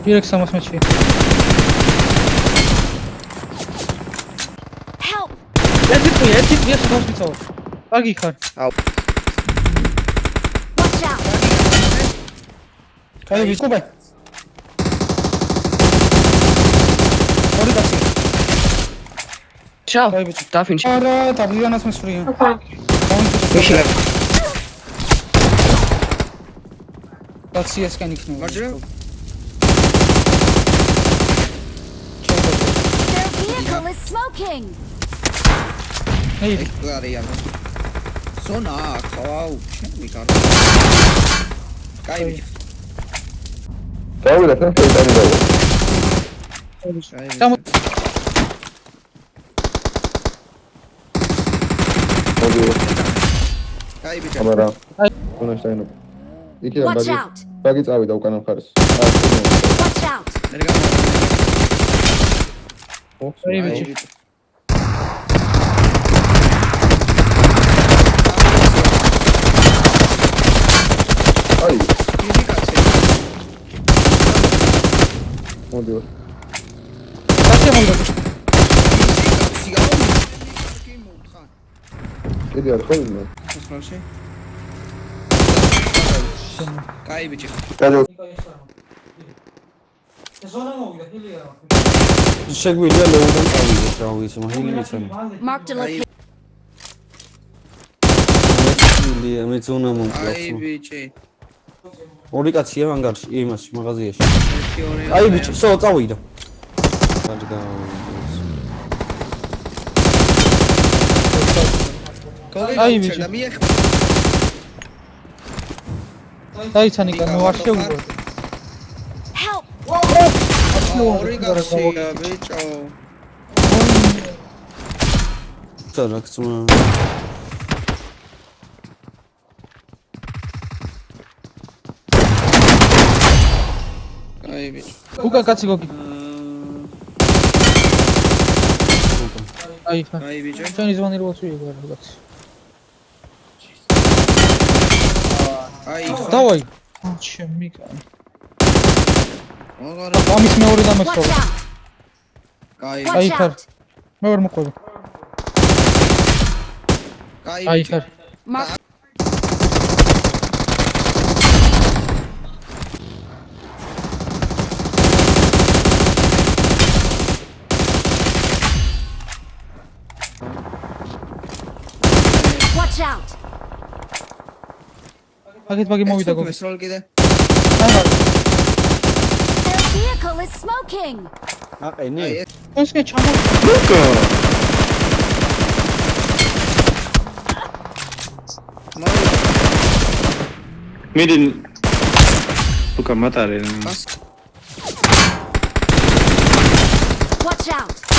Direkt samas meçi. Help! Erkek bu yaşa hospital. Agi khar. Watch out! Kay bisko bay. Ori kasi. Ciao. Kay bicho. Darf ich? Ara tabliganas mesfriya. Michel. That's CS can ikna. Their vehicle is smoking! Hey. Sona, wow, mi cara. Cai, Davide, sempre il Siamo Oddio, cai, camera. Non stai in. Iki da Watch bagi. out! Bagi წავიდა უკანა მხარეს. Watch out! Hey bicho. აი, oddio. Kasi mondo. კიდე არ ხოლმე. Cai, bicho. გაჯო. Zona mოვიდა, ჰილია. შეგვიძლია ლეოდან წავიდეთ რა ვიცი მაინი მიცემ Marked a location. მე ზონა Cai, მომკლავს bicho. ორი კაცია ანგარში იმაში მაღაზიაში აი ბიჭო სო წავიდა Ai, bicho. Titanica, meu achei o gol. Help! Origaxia, bicho. წარაკცმა Cai, bicho. Uka კაცი გოგი. Ai, ხა. Cai, bicho. ჩვენი ზვანი რო ვაცვი ეგ რაღაც. Cai. დავაი. ჩემი კაი. Agora, ამის მეორე Watch დამესწორე. out! cai, Ai, Watch ხარ. out! მე ვერ მოყვება. cai, Ai, bicho. ხარ. Mark Watch out! აგეთ მაგი მოვიდა გოგი. Mesrol კიდე. Their vehicle is smoking! აყენი Ai, ესკე ჩამო. Miren, Luca matare. Watch out!